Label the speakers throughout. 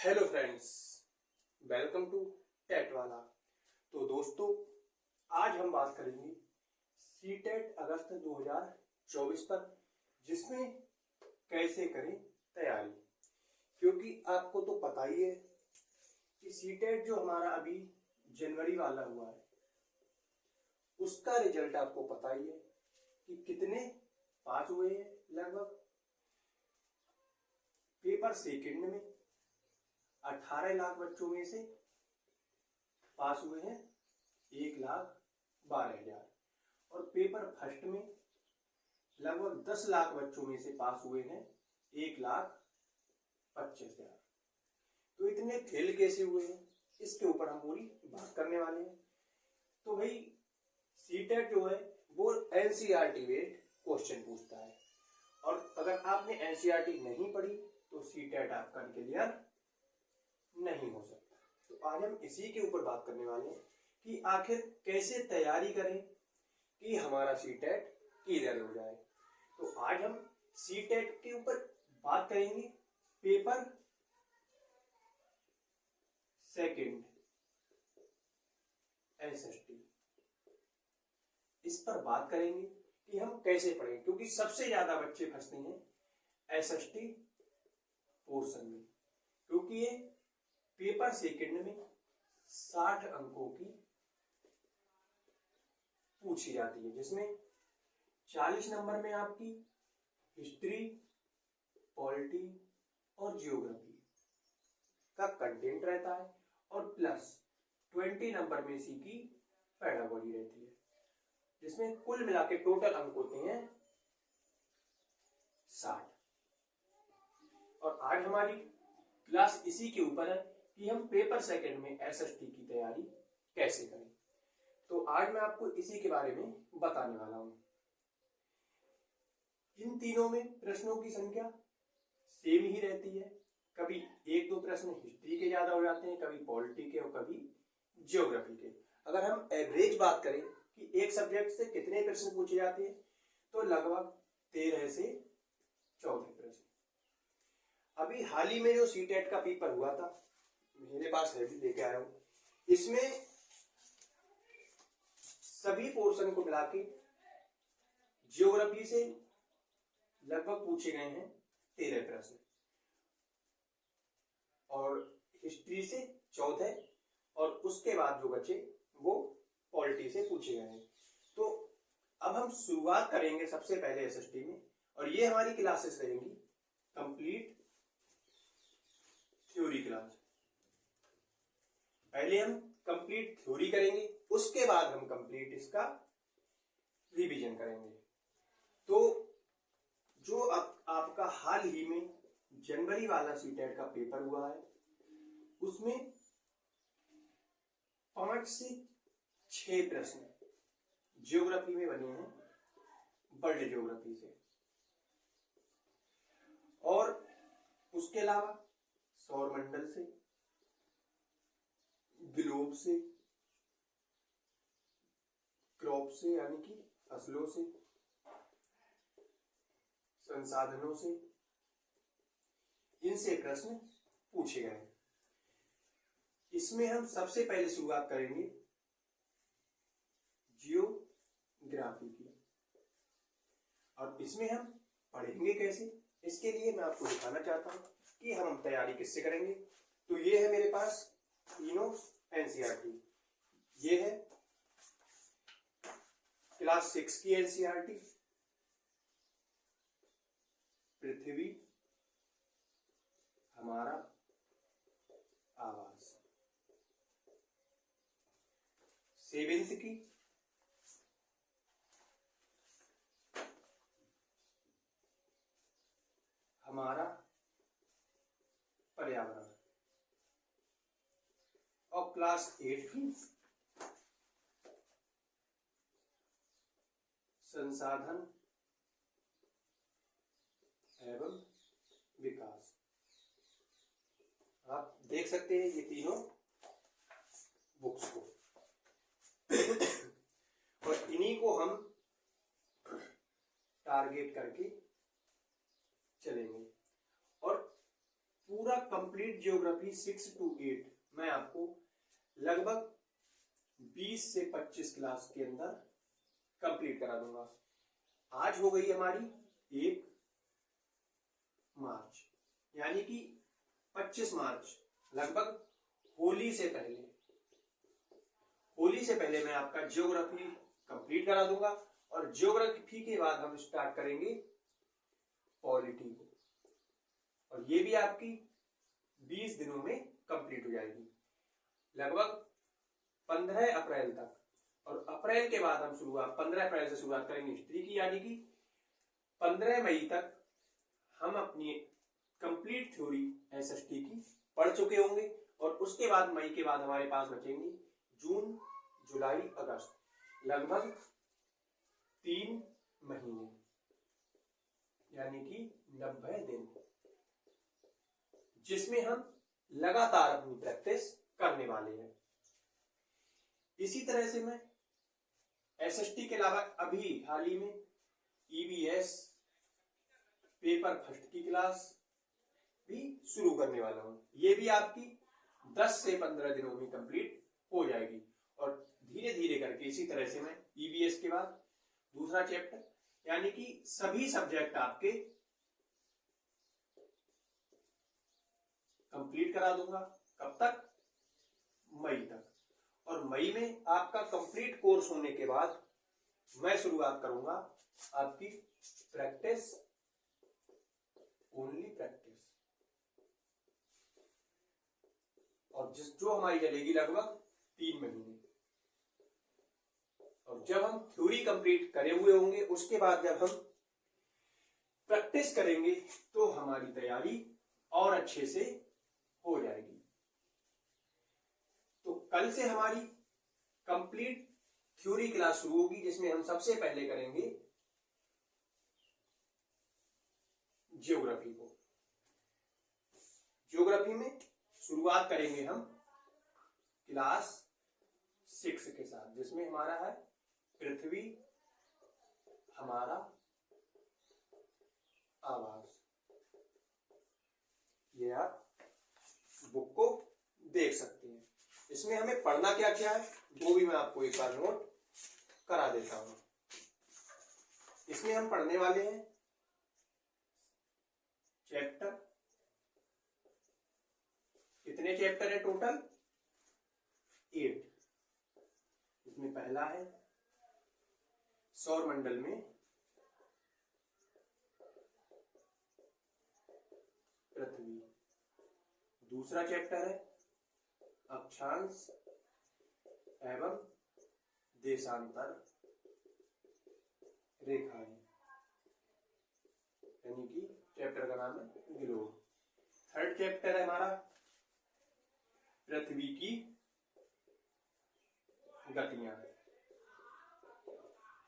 Speaker 1: Hello friends, welcome to टेट वाला। तो दोस्तों, आज हम बात करेंगे सीटेट अगस्त 2024 पर, जिसमें कैसे करें तैयारी। क्योंकि आपको तो पता ही है कि सीटेट जो हमारा अभी जनवरी वाला हुआ है, उसका रिजल्ट आपको पता ही है कि कितने पास हुए हैं। लगभग पेपर सेकंड में 18 लाख बच्चों में से पास हुए हैं 1,12,000, और पेपर फर्स्ट में लगभग 10 लाख बच्चों में से पास हुए हैं 1,25,000। तो इतने फेल कैसे हुए हैं, इसके ऊपर हम पूरी बात करने वाले हैं। तो भाई, सीटेट जो है वो एनसीईआरटी बेस्ड क्वेश्चन पूछता है, और अगर आपने एनसीईआरटी नहीं पढ़ी तो सीटेट आपका क्लियर नहीं हो सकता। तो आज हम इसी के ऊपर बात करने वाले हैं कि आखिर कैसे तैयारी करें कि हमारा सीटेट क्लियर हो जाए। तो आज हम सीटेट के ऊपर बात करेंगे, पेपर सेकंड एसएसटी, इस पर बात करेंगे कि हम कैसे पढ़ें, क्योंकि सबसे ज्यादा बच्चे फंसते हैं एसएसटी पोर्शन में, क्योंकि ये पेपर सेकंड में 60 अंकों की पूछी जाती है, जिसमें 40 नंबर में आपकी हिस्ट्री, पॉलिटी और जियोग्राफी का कंटेंट रहता है, और प्लस 20 नंबर में इसी की पेडागोजी रहती है, जिसमें कुल मिला के टोटल अंक होते हैं 60। और आज हमारी क्लास इसी के ऊपर है कि हम पेपर सेकंड में एसएसटी की तैयारी कैसे करें। तो आज मैं आपको इसी के बारे में बताने वाला हूं। इन तीनों में प्रश्नों की संख्या सेम ही रहती है, कभी एक दो प्रश्न हिस्ट्री के ज्यादा हो जाते हैं, कभी पॉलिटी के और कभी ज्योग्राफी के। अगर हम एवरेज बात करें कि एक सब्जेक्ट से कितने प्रश्न पूछे जाते हैं, तो लगभग 13 से 14 प्रश्न। अभी हाल ही में जो सीटेट का पेपर हुआ था, मेरे पास है भी, लेके आया हूं। इसमें सभी पोर्शन को मिला के ज्योग्राफी से लगभग पूछे गए हैं 13 प्रश्न, और हिस्ट्री से 14, और उसके बाद जो बचे वो पॉलिटी से पूछे गए हैं। तो अब हम शुरुआत करेंगे सबसे पहले एसएसटी में, और ये हमारी क्लासेस रहेंगी कंप्लीट थ्योरी क्लास। पहले हम कंप्लीट थ्योरी करेंगे, उसके बाद हम कंप्लीट इसका रिवीजन करेंगे। तो जो आपका हाल ही में जनवरी वाला सीटेट का पेपर हुआ है, उसमें 5 से 6 प्रश्न ज्योग्राफी में बने हैं, वर्ल्ड ज्योग्राफी से, और उसके अलावा सौरमंडल से, ग्लोब से, क्रॉप से यानी कि फसलों से, संसाधनों से, इनसे प्रश्न पूछे गए हैं। इसमें हम सबसे पहले शुरुआत करेंगे जियोग्राफी की, और इसमें हम पढ़ेंगे कैसे, इसके लिए मैं आपको दिखाना चाहता हूं कि हम तैयारी किससे करेंगे। तो ये है मेरे पास तीनों एनसीईआरटी। ये है क्लास 6 की एनसीईआरटी, पृथ्वी हमारा आवास। 7th की हमारा पर्यावरण, और क्लास 8 की संसाधन एवं विकास। आप देख सकते हैं ये तीनों बुक्स को, और इन्हीं को हम टारगेट करके चलेंगे। और पूरा कंप्लीट ज्योग्राफी 6 to 8 मैं आपको लगभग 20 से 25 क्लास के अंदर कंप्लीट करा दूंगा। आज हो गई हमारी 1 मार्च, यानी कि 25 मार्च, लगभग होली से पहले मैं आपका ज्योग्राफी कंप्लीट करा दूंगा। और ज्योग्राफी के बाद हम स्टार्ट करेंगे पॉलिटी को, और ये भी आपकी 20 दिनों में कंप्लीट हो जाएगी, लगभग 15 अप्रैल तक। और अप्रैल के बाद हम 15 अप्रैल से शुरुआत करेंगे हिस्ट्री की, यानी कि 15 मई तक हम अपनी कंप्लीट थ्योरी एसएसटी की पढ़ चुके होंगे। और उसके बाद मई के बाद हमारे पास बचेंगे जून, जुलाई, अगस्त, लगभग 3 महीने, यानी कि 90 दिन, जिसमें हम लगातार अपनी प्रैक्टिस करने वाले हैं। इसी तरह से मैं एसएसटी के अलावा अभी हाल ही में ईवीएस पेपर फर्स्ट की क्लास भी शुरू करने वाला हूं। ये भी आपकी 10 से 15 दिनों में कंप्लीट हो जाएगी। और धीरे धीरे करके इसी तरह से मैं ईवीएस के बाद दूसरा चैप्टर, यानी कि सभी सब्जेक्ट आपके कंप्लीट करा दूंगा। कब तक? मई तक। और मई में आपका कंप्लीट कोर्स होने के बाद मैं शुरुआत करूंगा आपकी प्रैक्टिस, ओनली प्रैक्टिस, और जो हमारी चलेगी लगभग 3 महीने। और जब हम थ्योरी कंप्लीट करे हुए होंगे, उसके बाद जब हम प्रैक्टिस करेंगे तो हमारी तैयारी और अच्छे से हो जाएगी। तो कल से हमारी कंप्लीट थ्योरी क्लास शुरू होगी, जिसमें हम सबसे पहले करेंगे ज्योग्राफी को। ज्योग्राफी में शुरुआत करेंगे हम क्लास 6 के साथ, जिसमें हमारा है पृथ्वी हमारा आवास। ये आप बुक को देख सकते हैं। इसमें हमें पढ़ना क्या क्या है वो भी मैं आपको एक बार नोट करा देता हूं। इसमें हम पढ़ने वाले हैं चैप्टर, कितने चैप्टर है टोटल? 8। इसमें पहला है सौरमंडल में पृथ्वी, दूसरा चैप्टर है अक्षांश एवं देशांतर रेखाएं, यानी कि चैप्टर का नाम है ग्लोब। थर्ड चैप्टर है हमारा पृथ्वी की गतियां।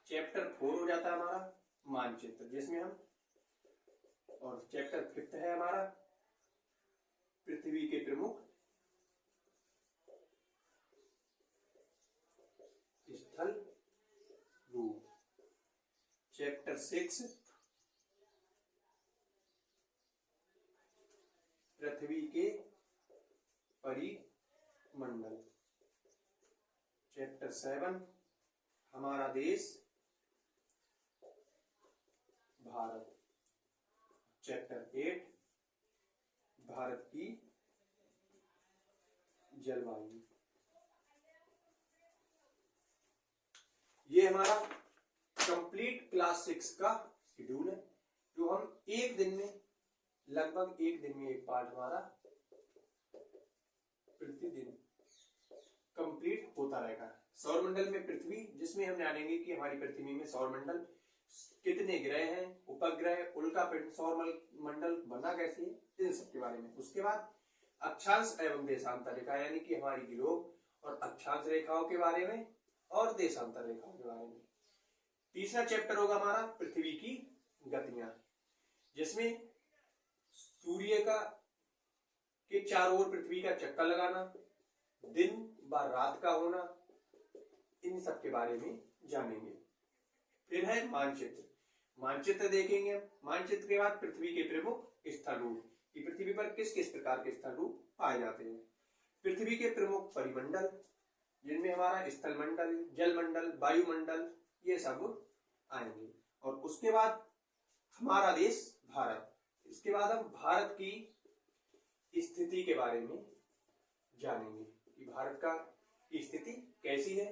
Speaker 1: चैप्टर 4 हो जाता है हमारा मानचित्र, जिसमें हम, और चैप्टर 5 है हमारा पृथ्वी के प्रमुख स्थल रूप। चैप्टर 6 पृथ्वी के परिमंडल। चैप्टर 7 हमारा देश भारत। चैप्टर 8 भारत की जलवायु। ये हमारा कंप्लीट क्लास 6 का शेड्यूल है, जो हम एक दिन में, लगभग एक दिन में एक पार्ट हमारा प्रतिदिन कंप्लीट होता रहेगा। सौरमंडल में पृथ्वी, जिसमें हम जानेंगे कि हमारी पृथ्वी में सौरमंडल कितने ग्रह हैं, उपग्रह, उल्का पिंड, सौरमंडल बना कैसे, इन सब के बारे में। उसके बाद अक्षांश एवं देशांतर रेखा, यानी कि हमारी ग्लोब और अक्षांश रेखाओं के बारे में और देशांतर रेखाओं के बारे में। तीसरा चैप्टर होगा हमारा पृथ्वी की गतियां, जिसमें सूर्य का के चारों ओर पृथ्वी का चक्कर लगाना, दिन व रात का होना, इन सब के बारे में जानेंगे। फिर है मानचित्र। मानचित्र देखेंगे हम। मानचित्र के बाद पृथ्वी के प्रमुख स्थल रूप, कि पृथ्वी पर किस किस प्रकार के स्थल रूप पाए जाते हैं। पृथ्वी के प्रमुख परिमंडल, जिनमें हमारा स्थल मंडल, जल मंडल, वायुमंडल, ये सब आएंगे। और उसके बाद हमारा देश भारत। इसके बाद हम भारत की स्थिति के बारे में जानेंगे कि भारत का की स्थिति कैसी है,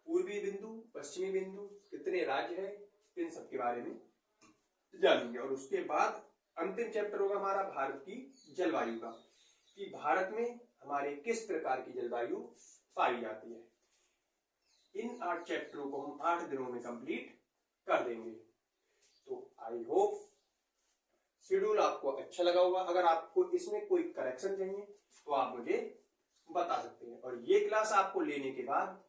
Speaker 1: पूर्वी बिंदु, पश्चिमी बिंदु, कितने राज्य है, इन सब के बारे में जानेंगे। और उसके बाद अंतिम चैप्टर होगा हमारा भारत की जलवायु का, कि भारत में हमारे किस प्रकार की जलवायु पाई जाती है। इन 8 चैप्टरों को हम 8 दिनों में कंप्लीट कर देंगे। तो आई होप शेड्यूल आपको अच्छा लगा होगा। अगर आपको इसमें कोई करेक्शन चाहिए तो आप मुझे बता सकते हैं। और ये क्लास आपको लेने के बाद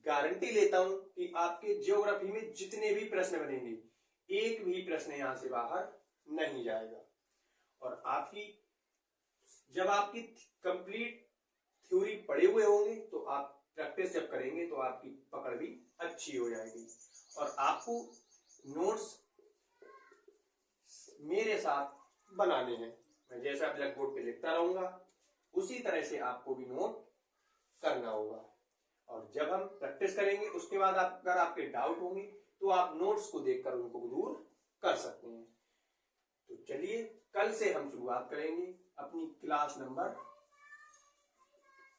Speaker 1: गारंटी लेता हूं कि आपके ज्योग्राफी में जितने भी प्रश्न बनेंगे, एक भी प्रश्न यहां से बाहर नहीं जाएगा। और जब आपकी कंप्लीट थ्योरी पढ़े हुए होंगे तो आप प्रैक्टिस जब करेंगे तो आपकी पकड़ भी अच्छी हो जाएगी। और आपको नोट्स मेरे साथ बनाने हैं। मैं जैसा ब्लैक बोर्ड पे लिखता रहूंगा उसी तरह से आपको भी नोट करना होगा। और जब हम प्रैक्टिस करेंगे उसके बाद अगर आपके डाउट होंगे तो आप नोट्स को देखकर उनको दूर कर सकते हैं। तो चलिए कल से हम शुरुआत करेंगे अपनी क्लास नंबर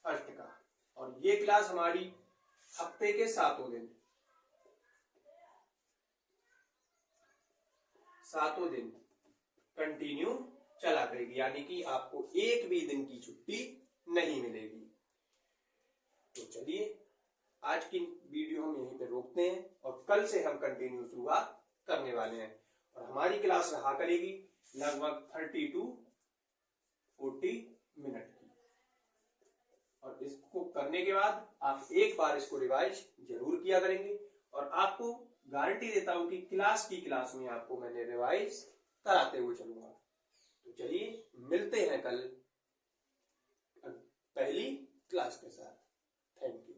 Speaker 1: 1 का। और ये क्लास हमारी हफ्ते के 7 दिन कंटिन्यू चला करेगी, यानी कि आपको एक भी दिन की छुट्टी नहीं मिलेगी। तो चलिए आज की वीडियो हम यहीं पे रोकते हैं और कल से हम कंटिन्यू शुरुआत करने वाले हैं। और हमारी क्लास रहा करेगी लगभग 30 to 40 मिनट की। और इसको करने के बाद आप एक बार इसको रिवाइज जरूर किया करेंगे। और आपको गारंटी देता हूं कि क्लास में आपको मैंने रिवाइज कराते हुए चलूंगा। तो चलिए मिलते हैं कल पहली क्लास के साथ। Thank you.